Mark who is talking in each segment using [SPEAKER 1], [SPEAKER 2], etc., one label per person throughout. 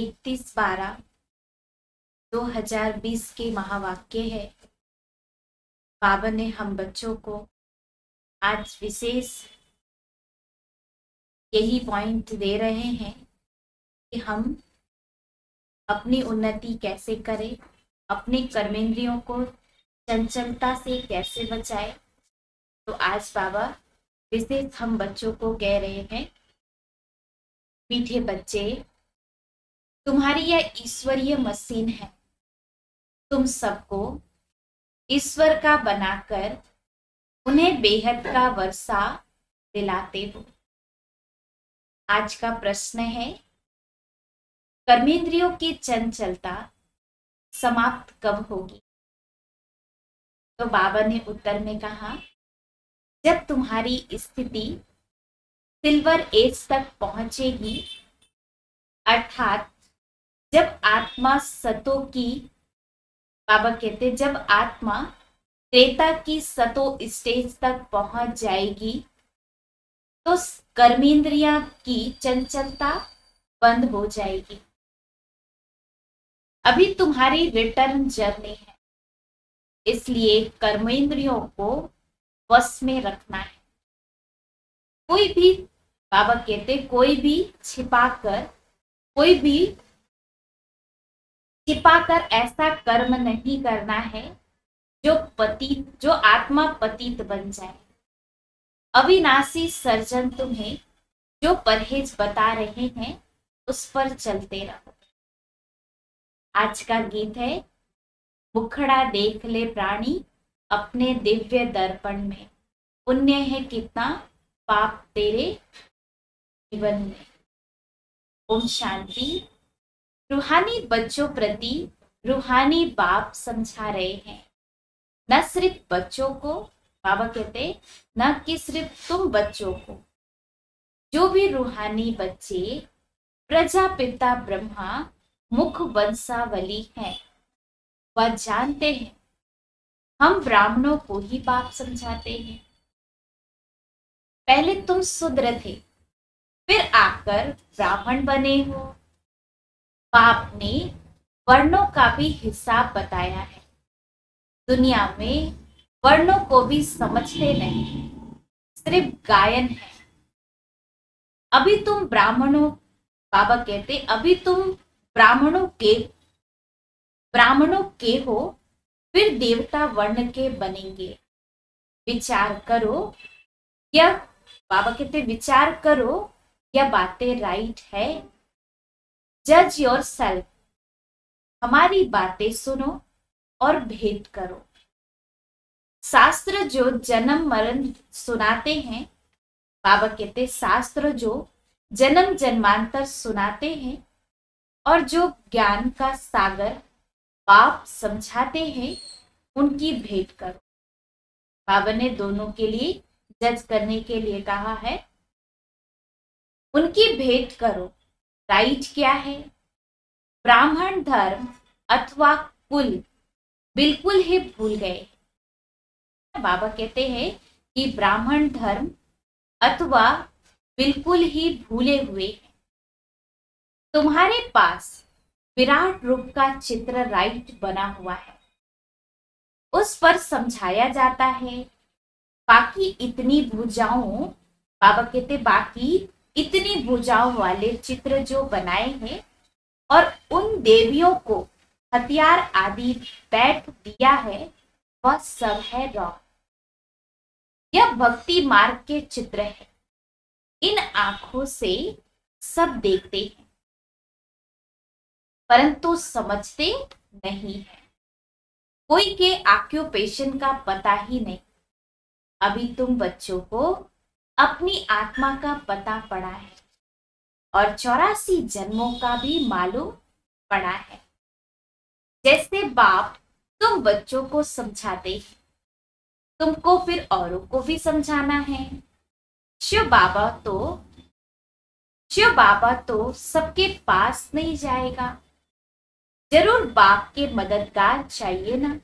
[SPEAKER 1] 31/12/2020 के महावाक्य है। बाबा ने हम बच्चों को आज विशेष यही पॉइंट दे रहे हैं कि हम अपनी उन्नति कैसे करें, अपने कर्मेंद्रियों को चंचलता से कैसे बचाएं। तो आज बाबा विशेष हम बच्चों को कह रहे हैं, मीठे बच्चे, तुम्हारी यह ईश्वरीय मशीन है। तुम सबको ईश्वर का बनाकर उन्हें बेहद का वर्षा दिलाते हो। आज का प्रश्न है, कर्मेंद्रियों की चंचलता समाप्त कब होगी? तो बाबा ने उत्तर में कहा, जब तुम्हारी स्थिति सिल्वर एज तक पहुंचेगी, अर्थात जब आत्मा सतो की, बाबा कहते जब आत्मा त्रेता की सतो स्टेज तक पहुंच जाएगी तो कर्मेंद्रियां की चंचलता बंद हो जाएगी। अभी तुम्हारी रिटर्न जर्नी है, इसलिए कर्मेंद्रियों को वश में रखना है। कोई भी, बाबा कहते कोई भी छिपाकर ऐसा कर्म नहीं करना है जो आत्मा पतित बन जाए। अविनाशी सर्जन तुम्हें जो परहेज बता रहे हैं उस पर चलते रहो। आज का गीत है, मुखड़ा देख ले प्राणी अपने दिव्य दर्पण में, पुण्य है कितना पाप तेरे जीवन में। ओम शांति। रूहानी बच्चों प्रति रूहानी बाप समझा रहे हैं, न सिर्फ बच्चों को, बाबा कहते न कि सिर्फ तुम बच्चों को, जो भी रूहानी बच्चे प्रजापिता ब्रह्मा मुख वंशावली हैं, वह जानते हैं हम ब्राह्मणों को ही बाप समझाते हैं। पहले तुम शूद्र थे, फिर आकर ब्राह्मण बने हो। बाप ने वर्णों का भी हिसाब बताया है। दुनिया में वर्णों को भी समझते नहीं, सिर्फ गायन है। अभी तुम ब्राह्मणों, बाबा कहते अभी तुम ब्राह्मणों के हो, फिर देवता वर्ण के बनेंगे। विचार करो, यह बाबा कहते विचार करो, यह बातें राइट है। जज योर सेल्फ, हमारी बातें सुनो और भेद करो। शास्त्र जो जन्म मरण सुनाते हैं, बाबा कहते शास्त्र जो जन्म जन्मांतर सुनाते हैं और जो ज्ञान का सागर बाप समझाते हैं, उनकी भेंट करो। बाबा ने दोनों के लिए जज करने के लिए कहा है, उनकी भेंट करो। राइट क्या है? ब्राह्मण धर्म अथवा कुल बिल्कुल ही भूल गए। बाबा कहते हैं कि ब्राह्मण धर्म अथवा बिल्कुल ही भूले हुए हैं। तुम्हारे पास विराट रूप का चित्र राइट बना हुआ है, उस पर समझाया जाता है। बाकी इतनी भुजाओं, बाबा कहते बाकी इतनी भुजाओं वाले चित्र जो बनाए हैं और उन देवियों को हथियार आदि बैठ दिया है, वह सब है रॉन्ग। यह भक्ति मार्ग के चित्र है। इन आंखों से सब देखते हैं परंतु समझते नहीं है। कोई के ऑक्यूपेशन का पता ही नहीं। अभी तुम बच्चों को अपनी आत्मा का पता पड़ा है और 84 जन्मों का भी मालूम पड़ा है। जैसे बाप तुम बच्चों को समझाते हैं, तुमको फिर औरों को भी समझाना है। शिव बाबा तो सबके पास नहीं जाएगा, जरूर बाप के मददगार चाहिए ना।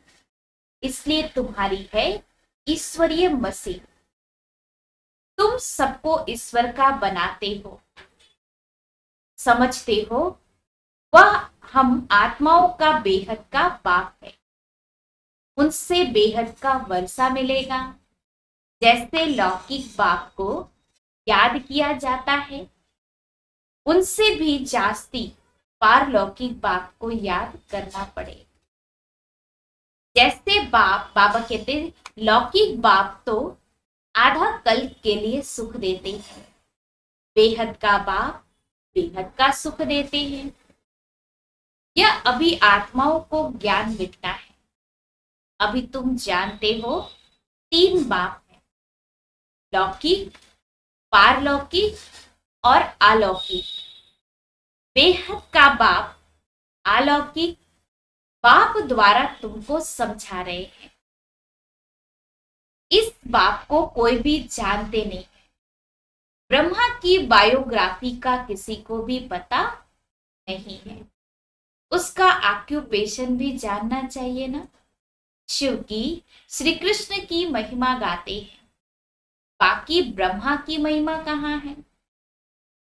[SPEAKER 1] इसलिए तुम्हारी है ईश्वरीय मसीह। तुम सबको ईश्वर का बनाते हो, समझते हो हम आत्माओं का बेहद का बाप है, उनसे बेहद का वर्षा मिलेगा। जैसे लौकिक बाप को याद किया जाता है, उनसे भी जास्ती पारलौकिक बाप को याद करना पड़ेगा। जैसे बाबा कहते लौकिक बाप तो आधा कल के लिए सुख देते हैं, बेहद का बाप बेहद का सुख देते हैं। यह अभी आत्माओं को ज्ञान मिलता है। अभी तुम जानते हो 3 बाप है, लौकिक, पारलौकिक और अलौकिक। बेहद का बाप अलौकिक बाप द्वारा तुमको समझा रहे हैं। इस बाप को कोई भी जानते नहीं है। ब्रह्मा की बायोग्राफी का किसी को भी पता नहीं है। उसका ऑक्यूपेशन भी जानना चाहिए ना। शिव की, श्री कृष्ण की महिमा गाते हैं, बाकी ब्रह्मा की महिमा कहाँ है?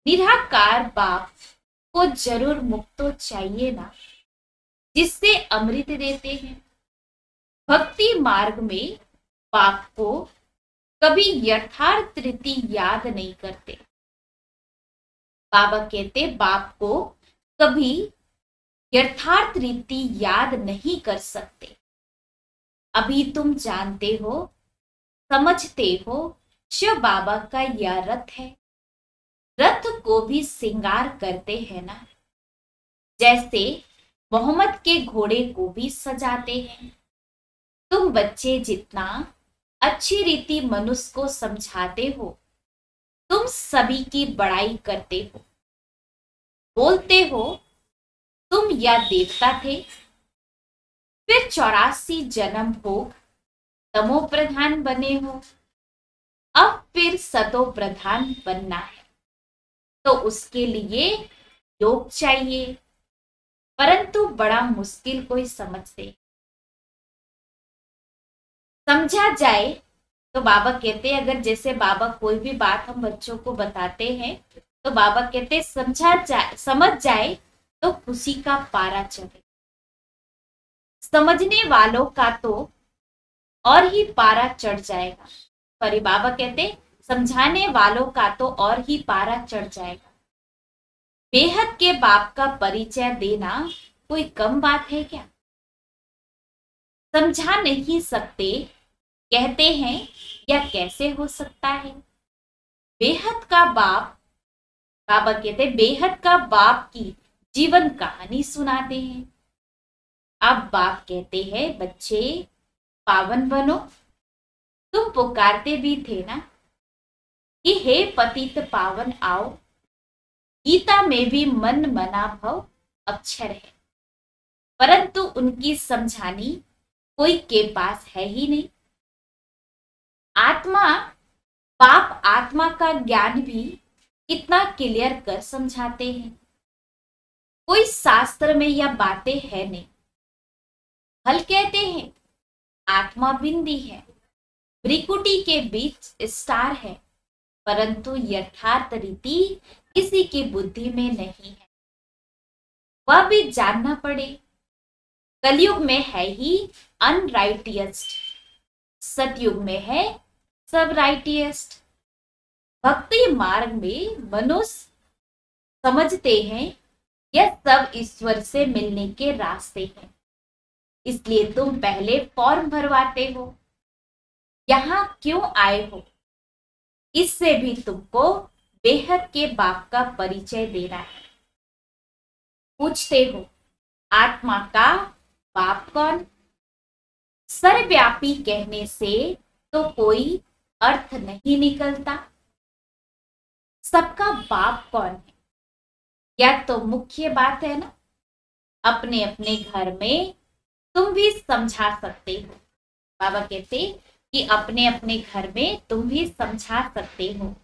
[SPEAKER 1] निराकार बाप को जरूर मुक्त तो चाहिए ना, जिससे अमृत देते हैं। भक्ति मार्ग में बाप को कभी यथार्थ रीति याद नहीं करते। बाबा कहते बाप को कभी यथार्थ रीति याद नहीं कर सकते। अभी तुम जानते हो, समझते हो, शिव बाबा का यह रथ है। रथ को भी श्रृंगार करते हैं ना, जैसे मोहम्मद के घोड़े को भी सजाते हैं। तुम बच्चे जितना अच्छी रीति मनुष्य को समझाते हो, तुम सभी की बड़ाई करते हो, बोलते हो तुम या देवता थे, फिर 84 जन्म भोग तमो प्रधान बने हो, अब फिर सतो प्रधान बनना है। तो उसके लिए योग चाहिए, परंतु बड़ा मुश्किल कोई समझते। समझा जाए तो बाबा कहते अगर जैसे बाबा कोई भी बात हम बच्चों को बताते हैं तो बाबा कहते समझ जाए तो खुशी का पारा चढ़े। समझने वालों का तो और ही पारा चढ़ जाएगा, पर बाबा कहते समझाने वालों का तो और ही पारा चढ़ जाएगा। बेहद के बाप का परिचय देना कोई कम बात है क्या? समझा नहीं सकते कहते हैं, या कैसे हो सकता है? बेहद का बाप, बाबा कहते बेहद का बाप की जीवन कहानी सुनाते हैं। अब बाप कहते हैं बच्चे पावन बनो। तुम पुकारते भी थे ना कि हे पतित पावन आओ। गीता में भी मन मना भव अक्षर है, परंतु उनकी समझानी कोई के पास है ही नहीं। आत्मा बाप आत्मा का ज्ञान भी इतना क्लियर कर समझाते हैं। कोई शास्त्र में यह बातें है नहीं। हल कहते हैं आत्मा बिंदी है, भ्रिकुटी के बीच स्टार है, परंतु यथार्थ रीति किसी की बुद्धि में नहीं है। वह भी जानना पड़े। कलयुग में है ही अनराइटियस्ट, सतयुग में है सब राइटियस्ट। भक्ति मार्ग में मनुष्य समझते हैं यह सब ईश्वर से मिलने के रास्ते हैं, इसलिए तुम पहले फॉर्म भरवाते हो। यहां क्यों आए हो? इससे भी तुमको बेहद के बाप का परिचय देना है। पूछते हो आत्मा का बाप कौन? सर्वव्यापी कहने से तो कोई अर्थ नहीं निकलता। सबका बाप कौन है? यह तो मुख्य बात है ना। अपने अपने घर में तुम भी समझा सकते हो। बाबा कहते कि अपने अपने घर में तुम भी समझा सकते हो।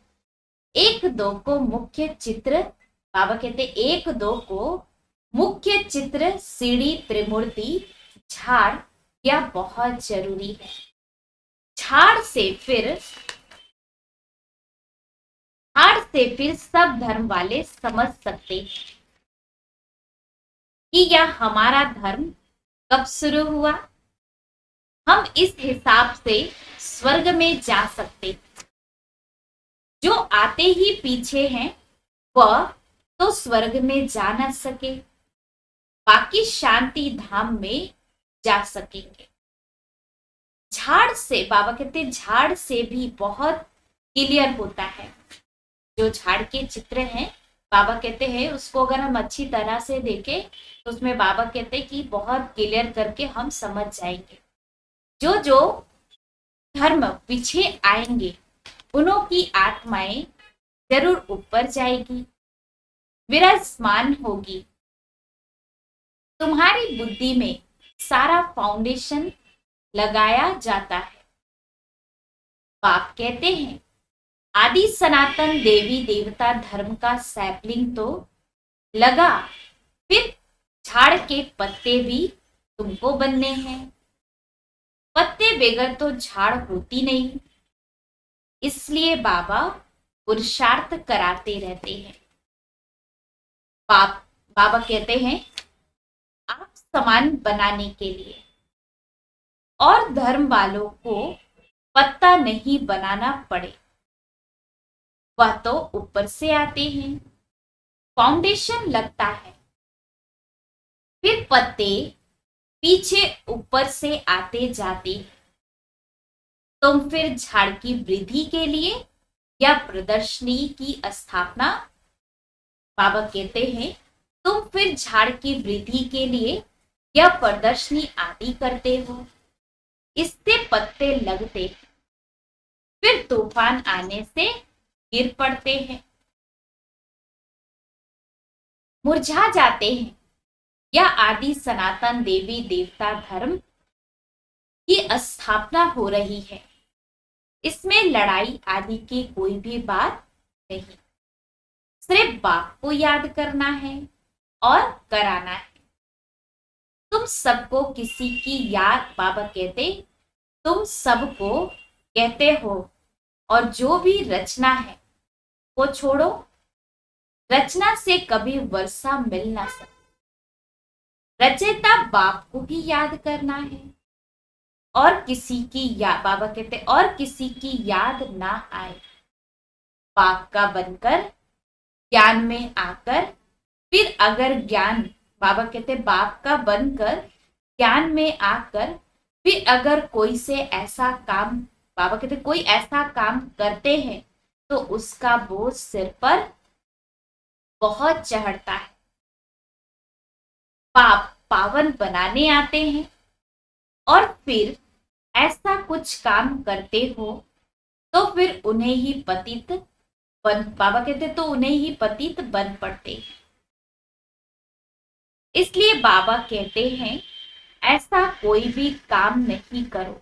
[SPEAKER 1] 1-2 को मुख्य चित्र, बाबा कहते 1-2 को मुख्य चित्र, सीढ़ी, त्रिमूर्ति, झाड़ यह बहुत जरूरी है। झाड़ से फिर सब धर्म वाले समझ सकते हैं कि यह हमारा धर्म कब शुरू हुआ। हम इस हिसाब से स्वर्ग में जा सकते। जो आते ही पीछे हैं वह तो स्वर्ग में जा न सके, बाकी शांति धाम में जा सकेंगे। झाड़ से, बाबा कहते झाड़ से भी बहुत क्लियर होता है। जो झाड़ के चित्र हैं, बाबा कहते हैं उसको अगर हम अच्छी तरह से देखें तो उसमें बाबा कहते हैं कि बहुत क्लियर करके हम समझ जाएंगे। जो जो धर्म पीछे आएंगे उन्हों की आत्माएं जरूर ऊपर जाएगी, विराजमान होगी। तुम्हारी बुद्धि में सारा फाउंडेशन लगाया जाता है। बाप कहते हैं आदि सनातन देवी देवता धर्म का सैपलिंग तो लगा, फिर झाड़ के पत्ते भी तुमको बनने हैं। पत्ते बगैर तो झाड़ होती नहीं, इसलिए बाबा पुरुषार्थ कराते रहते हैं। बाबा कहते हैं आप समान बनाने के लिए, और धर्म वालों को पत्ता नहीं बनाना पड़े, वह तो ऊपर से आते हैं, फाउंडेशन लगता है, फिर पत्ते पीछे ऊपर से आते जाते हैं। तुम फिर झाड़ की वृद्धि के लिए या प्रदर्शनी की स्थापना, बाबा कहते हैं तुम फिर झाड़ की वृद्धि के लिए या प्रदर्शनी आदि करते हो, इससे पत्ते लगते, फिर तूफान आने से गिर पड़ते हैं, मुरझा जाते हैं। या आदि सनातन देवी देवता धर्म की स्थापना हो रही है, इसमें लड़ाई आदि की कोई भी बात नहीं, सिर्फ बाप को याद करना है और कराना है। तुम सबको किसी की याद, बाबा कहते तुम सबको कहते हो, और जो भी रचना है वो छोड़ो, रचना से कभी वर्षा मिल ना सके। रचयिता बाप को ही याद करना है, और किसी की याद, बाबा कहते और किसी की याद ना आए। बाप का बनकर ज्ञान में आकर, फिर अगर ज्ञान, बाबा कहते बाप का बनकर ज्ञान में आकर, फिर अगर कोई से ऐसा काम, बाबा कहते कोई ऐसा काम करते हैं तो उसका बोझ सिर पर बहुत चढ़ता है। पाप पावन बनाने आते हैं और फिर ऐसा कुछ काम करते हो तो फिर उन्हें ही पतित बन, बाबा कहते तो उन्हें ही पतित बन पड़ते हैं। इसलिए बाबा कहते हैं ऐसा कोई भी काम नहीं करो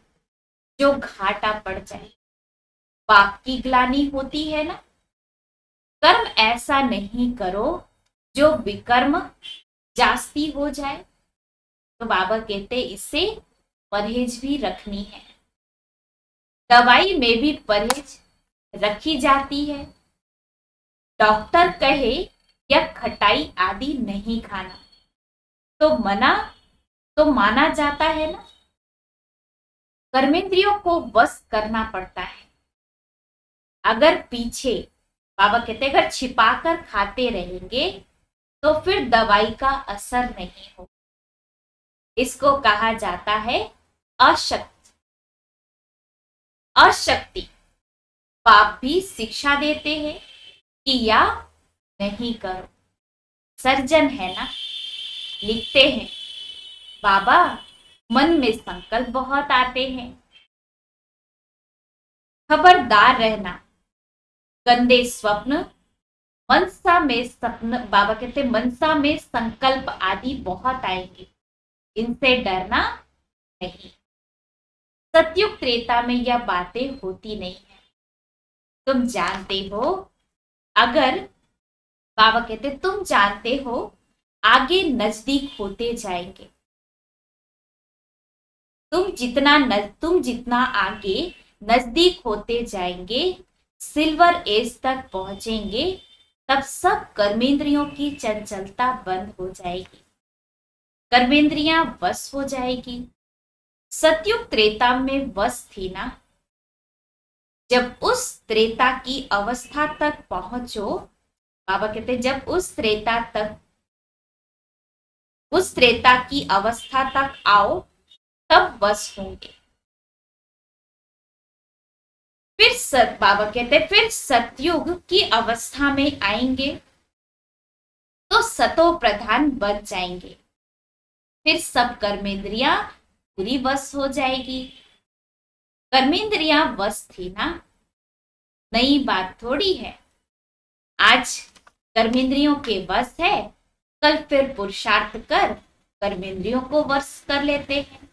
[SPEAKER 1] जो घाटा पड़ जाए। पाप की ग्लानि होती है ना, कर्म ऐसा नहीं करो जो विकर्म जास्ती हो जाए। तो बाबा कहते इससे परहेज भी रखनी है। दवाई में भी परहेज रखी जाती है। डॉक्टर कहे या खटाई आदि नहीं खाना तो माना जाता है ना। कर्मेंद्रियों को वश करना पड़ता है। अगर पीछे, बाबा कहते अगर छिपाकर खाते रहेंगे तो फिर दवाई का असर नहीं हो। इसको कहा जाता है अशक्ति। अशक्ति पाप भी शिक्षा देते हैं कि या नहीं करो। सर्जन है ना, लिखते हैं बाबा मन में संकल्प बहुत आते हैं, खबरदार रहना। गंदे स्वप्न, मनसा में सपन, बाबा कहते मनसा में संकल्प आदि बहुत आएंगे, इनसे डरना नहीं। सतयुग त्रेता में यह बातें होती नहीं है। तुम जानते हो, अगर बाबा कहते तुम जानते हो आगे नजदीक होते जाएंगे। तुम जितना आगे नजदीक होते जाएंगे, सिल्वर एज तक पहुंचेंगे, तब सब कर्मेंद्रियों की चंचलता बंद हो जाएगी। कर्मेंद्रियां वश हो जाएगी। सतयुग त्रेता में वश थी ना। जब उस त्रेता की अवस्था तक पहुंचो, बाबा कहते हैं जब उस त्रेता की अवस्था तक आओ तब वश होंगे। फिर बाबा कहते हैं फिर सतयुग की अवस्था में आएंगे तो सतो प्रधान बन जाएंगे। फिर सब कर्मेंद्रियां पूरी वश हो जाएगी। कर्मेंद्रियां वश थी ना, नई बात थोड़ी है। आज कर्मेंद्रियों के वश है, कल फिर पुरुषार्थ कर कर्मेंद्रियों को वश कर लेते हैं।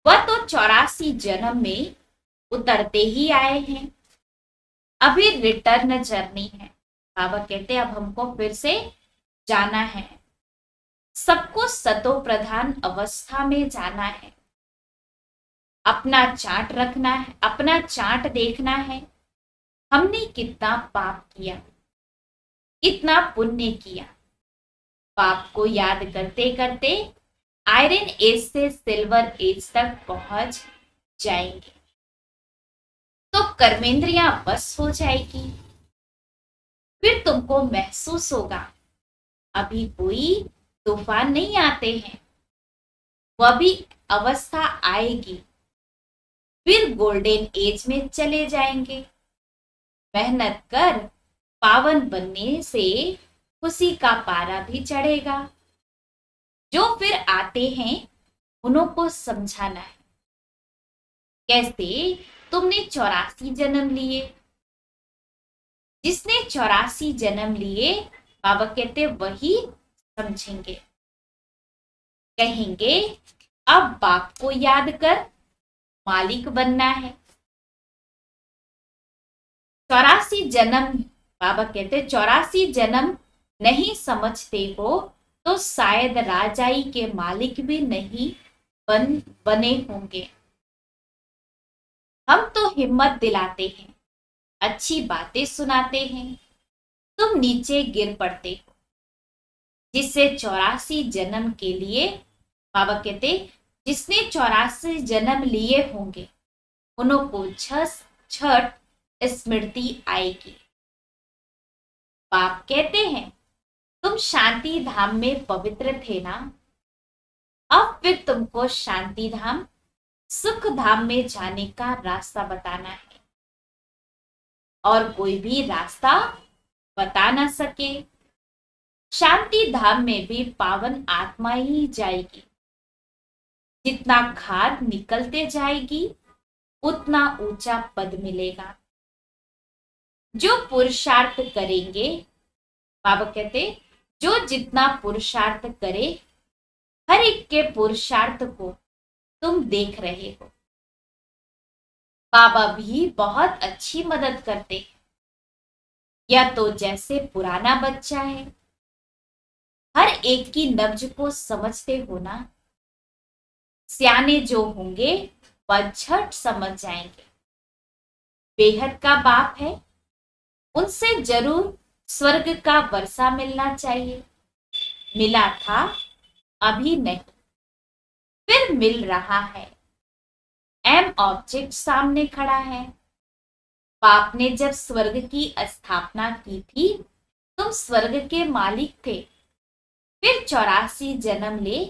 [SPEAKER 1] वह तो 84 जन्म में उतरते ही आए हैं, अभी रिटर्न जर्नी है। बाबा कहते हैं अब हमको फिर से जाना है, सबको सतो प्रधान अवस्था में जाना है। अपना चार्ट रखना है, अपना चार्ट देखना है, हमने कितना पाप किया, कितना पुण्य किया। पाप को याद करते करते आयरन एज से सिल्वर एज तक पहुंच जाएंगे तो कर्मेंद्रियां वश हो जाएगी। फिर तुमको महसूस होगा अभी कोई तूफान नहीं आते हैं, वह भी अवस्था आएगी। फिर गोल्डन एज में चले जाएंगे। मेहनत कर पावन बनने से खुशी का पारा भी चढ़ेगा। जो फिर आते हैं उन्हों को समझाना है कैसे तुमने 84 जन्म लिए। जिसने 84 जन्म लिए, बाबा कहते वही समझेंगे। कहेंगे अब बाप को याद कर मालिक बनना है। 84 जन्म, बाबा कहते 84 जन्म नहीं समझते हो तो शायद राजाई के मालिक भी नहीं बने होंगे। हम तो हिम्मत दिलाते हैं, अच्छी बातें सुनाते हैं, तुम नीचे गिर पड़ते हो। जिससे 84 जन्म के लिए, बाबा कहते जिसने 84 जन्म लिए होंगे उन्हों को छठ स्मृति आएगी। बाप कहते हैं तुम शांति धाम में पवित्र थे ना, अब फिर तुमको शांति धाम सुख धाम में जाने का रास्ता बताना है। और कोई भी रास्ता बता ना सके। शांति धाम में भी पावन आत्मा ही जाएगी। जितना खाद निकलते जाएगी उतना ऊंचा पद मिलेगा। जो पुरुषार्थ करेंगे, बाबा कहते जो जितना पुरुषार्थ करे, हर एक के पुरुषार्थ को तुम देख रहे हो। बाबा भी बहुत अच्छी मदद करते हैं। या तो जैसे पुराना बच्चा है, हर एक की नब्ज को समझते हो ना। सियाने जो होंगे वह झट समझ जाएंगे। बेहद का बाप है, उनसे जरूर स्वर्ग का वर्षा मिलना चाहिए। मिला था, अभी नहीं, फिर मिल रहा है। एम ऑब्जेक्ट सामने खड़ा है। बाप ने जब स्वर्ग की स्थापना की थी तुम स्वर्ग के मालिक थे, फिर 84 जन्म ले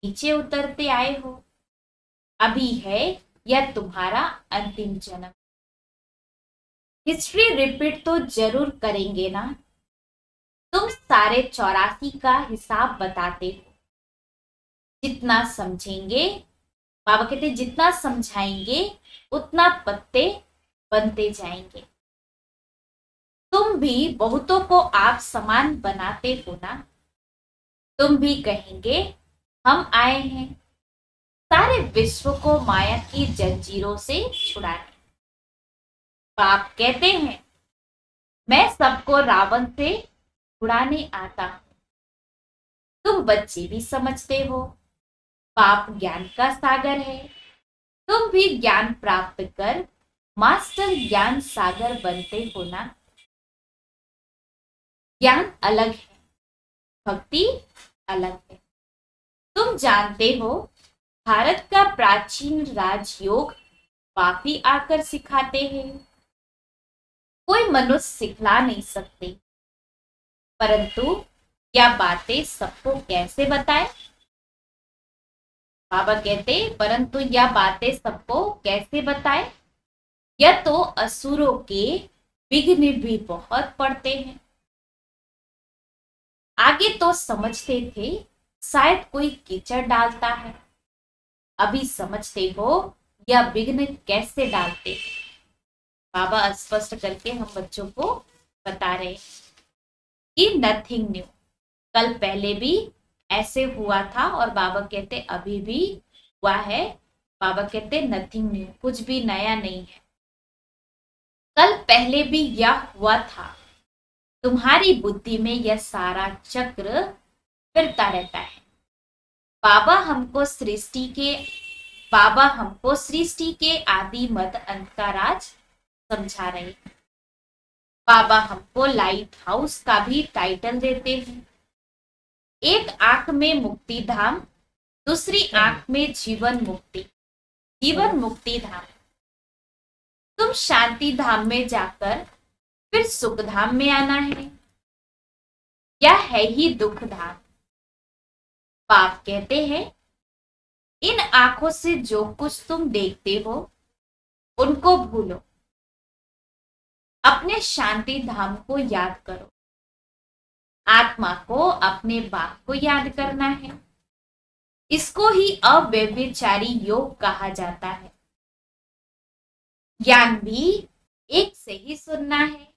[SPEAKER 1] नीचे उतरते आए हो। अभी है यह तुम्हारा अंतिम जन्म। हिस्ट्री रिपीट तो जरूर करेंगे ना। तुम सारे 84 का हिसाब बताते हो। जितना समझेंगे, बाबा कहते जितना समझाएंगे उतना पत्ते बनते जाएंगे। तुम भी बहुतों को आप समान बनाते हो ना। तुम भी कहेंगे हम आए हैं सारे विश्व को माया की जंजीरों से छुड़ाने। बाप कहते हैं मैं सबको रावण से छुड़ाने आता हूं। तुम बच्चे भी समझते हो बाप ज्ञान का सागर है। तुम भी ज्ञान प्राप्त कर मास्टर ज्ञान सागर बनते हो ना। ज्ञान अलग है, भक्ति अलग है। तुम जानते हो भारत का प्राचीन राजयोग बाप ही आकर सिखाते हैं। कोई मनुष्य सिखला नहीं सकते, परंतु यह बातें सबको कैसे बताए? बाबा कहते परंतु यह बातें सबको कैसे बताए? यह तो असुरों के विघ्न भी बहुत पड़ते हैं। आगे तो समझते थे शायद कोई कीचड़ डालता है, अभी समझते हो यह विघ्न कैसे डालते हैं। बाबा स्पष्ट करके हम बच्चों को बता रहे कि नथिंग न्यू, कल पहले भी ऐसे हुआ था और बाबा कहते अभी भी हुआ है। बाबा कहते नथिंग न्यू, कुछ भी नया नहीं है। कल पहले भी यह हुआ था। तुम्हारी बुद्धि में यह सारा चक्र फिरता रहता है। बाबा हमको सृष्टि के आदि मध्य अंत का राज समझा रहे हैं। बाबा हमको लाइट हाउस का भी टाइटल देते हैं। एक आंख में मुक्ति धाम, दूसरी आंख में जीवन मुक्ति धाम। तुम शांति धाम में जाकर फिर सुख धाम में आना है, यह है ही दुख धाम। बाप कहते हैं इन आंखों से जो कुछ तुम देखते हो उनको भूलो, अपने शांति धाम को याद करो। आत्मा को अपने बाप को याद करना है। इसको ही अव्यभिचारी योग कहा जाता है। ज्ञान भी एक से ही सुनना है,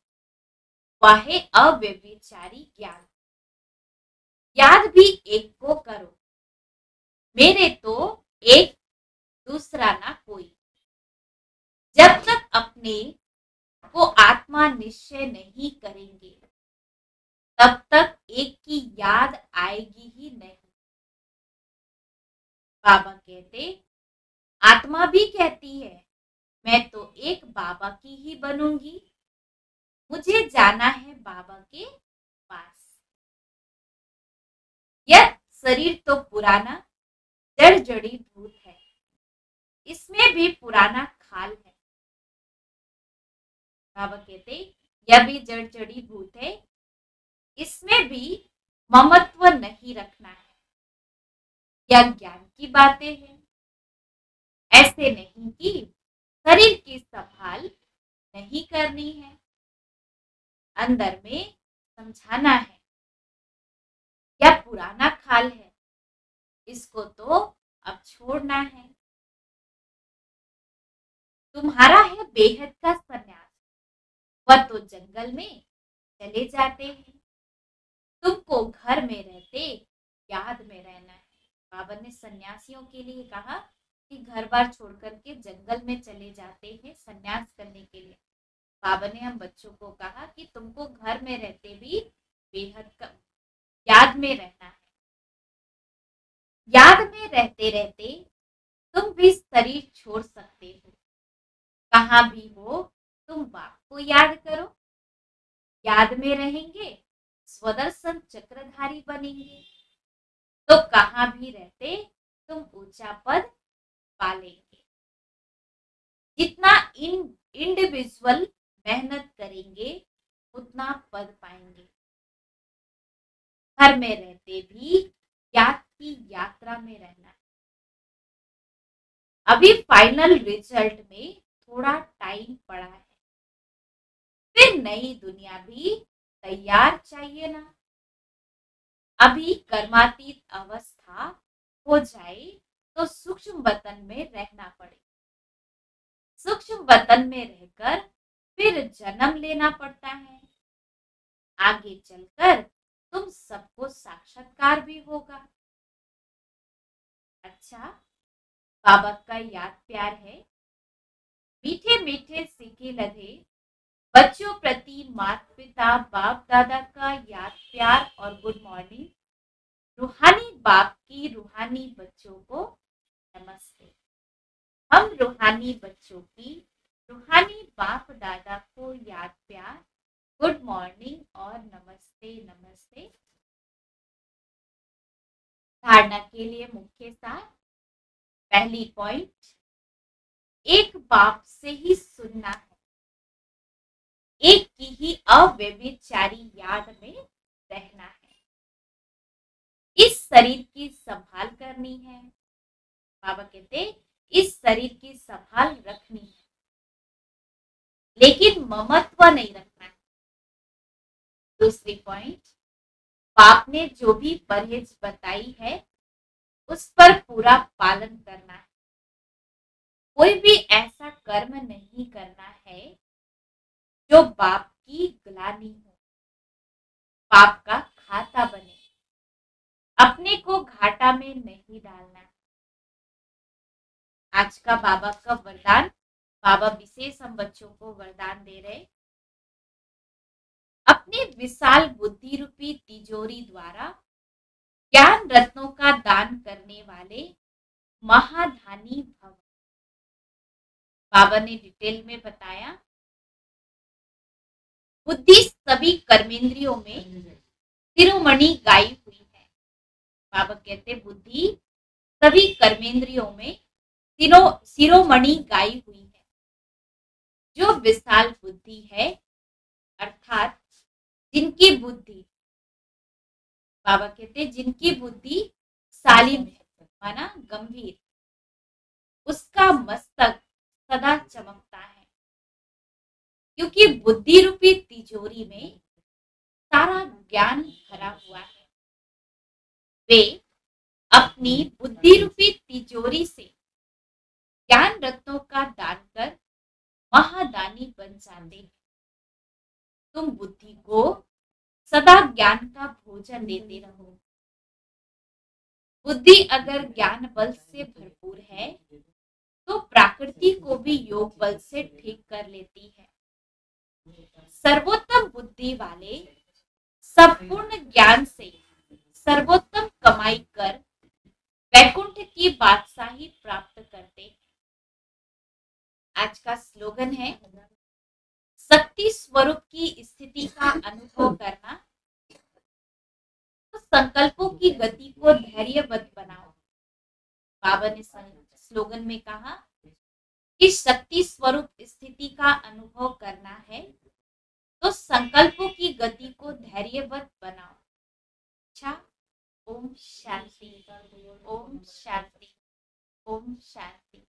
[SPEAKER 1] वह है अव्यभिचारी ज्ञान। याद भी एक को करो, मेरे तो एक दूसरा ना कोई। जब तक अपने को आत्मा निश्चय नहीं करेंगे तब तक एक की याद आएगी ही नहीं। बाबा कहते आत्मा भी कहती है मैं तो एक बाबा की ही बनूंगी, मुझे जाना है बाबा के पास। यह शरीर तो पुराना जड़ जड़ी भूत है, इसमें भी पुराना खाल है। बाबा कहते यह भी जड़ जड़ी भूत है, इसमें भी ममत्व नहीं रखना है। यह ज्ञान की बातें हैं, ऐसे नहीं कि शरीर की संभाल नहीं करनी है, अंदर में समझाना है। यह पुराना खाल है, इसको तो अब छोड़ना है। तुम्हारा है बेहद का सन्यास, वह तो जंगल में चले जाते हैं। तुमको घर में रहते याद में रहना है। बाबा ने सन्यासियों के लिए कहा कि घर बार छोड़ करके जंगल में चले जाते हैं सन्यास करने के लिए। बाबा ने हम बच्चों को कहा कि तुमको घर में रहते भी बेहद का याद में रहना है। याद में रहते रहते तुम भी शरीर छोड़ सकते हो। कहाँ भी हो तुम बाप को याद करो, याद में रहेंगे स्वदर्शन चक्रधारी बनेंगे, तो कहाँ भी रहते तुम ऊंचा पद पालेंगे। जितना इंडिविजुअल मेहनत करेंगे उतना पद पाएंगे। घर में रहते भी याद की यात्रा में रहना है। अभी फाइनल रिजल्ट में थोड़ा टाइम पड़ा है, फिर नई दुनिया भी तैयार चाहिए ना। अभी कर्मातीत अवस्था हो जाए तो सूक्ष्म वतन में रहना पड़े। सूक्ष्म वतन में रहकर फिर जन्म लेना पड़ता है। आगे चलकर तुम सबको साक्षात्कार भी होगा। अच्छा, बाबा का याद प्यार है। मीठे मीठे सिक्के लगे बच्चों प्रति माता पिता बाप दादा का याद प्यार और गुड मॉर्निंग। रूहानी बाप की रूहानी बच्चों को नमस्ते। हम रूहानी बच्चों की रूहानी बाप दादा को याद प्यार, गुड मॉर्निंग और नमस्ते नमस्ते। धारणा के लिए मुख्य सार। पहली पॉइंट, एक बाप से ही सुनना है, एक की ही अव्यभिचारी याद में रहना है, इस शरीर की संभाल करनी है। बाबा कहते इस शरीर की संभाल रखनी है, लेकिन ममत्व नहीं रखना है। दूसरी पॉइंट, बाप ने जो भी परहेज बताई है उस पर पूरा पालन करना है। कोई भी ऐसा कर्म नहीं करना है जो बाप की ग्लानि हो, बाप का खाता बने, अपने को घाटा में नहीं डालना। आज का बाबा का वरदान, बाबा विशेष हम बच्चों को वरदान दे रहे, अपने विशाल बुद्धि रूपी तिजोरी द्वारा ज्ञान रत्नों का दान करने वाले महाधानी भव। बाबा ने डिटेल में बताया, बुद्धि सभी कर्मेंद्रियों में शिरोमणि गाई हुई है। बाबा कहते बुद्धि सभी कर्मेंद्रियों में शिरोमणि गाई हुई है। जो विशाल बुद्धि है, अर्थात जिनकी बुद्धि, बाबा कहते जिनकी बुद्धि सालिम है, माना गंभीर, उसका मस्तक सदा चमकता है, क्योंकि बुद्धि रूपी तिजोरी में सारा ज्ञान भरा हुआ है। वे अपनी बुद्धि रूपी तिजोरी से ज्ञान रत्नों का दान कर महादानी बन जाते हैं। तुम बुद्धि को सदा ज्ञान का भोजन देते रहो। बुद्धि अगर ज्ञान बल से भरपूर है तो प्रकृति को भी योग बल से ठीक कर लेती है। सर्वोत्तम बुद्धि वाले संपूर्ण ज्ञान से सर्वोत्तम कमाई कर वैकुंठ की बादशाही प्राप्त करते हैं। आज का स्लोगन है, शक्ति स्वरूप की स्थिति का अनुभव करना तो संकल्पों की गति को धैर्यवत बनाओ। बाबा ने स्लोगन में कहा कि शक्ति स्वरूप स्थिति का अनुभव करना है तो संकल्पों की गति को धैर्यवत बनाओ। अच्छा, ओम शांति, ओम शांति, ओम शांति।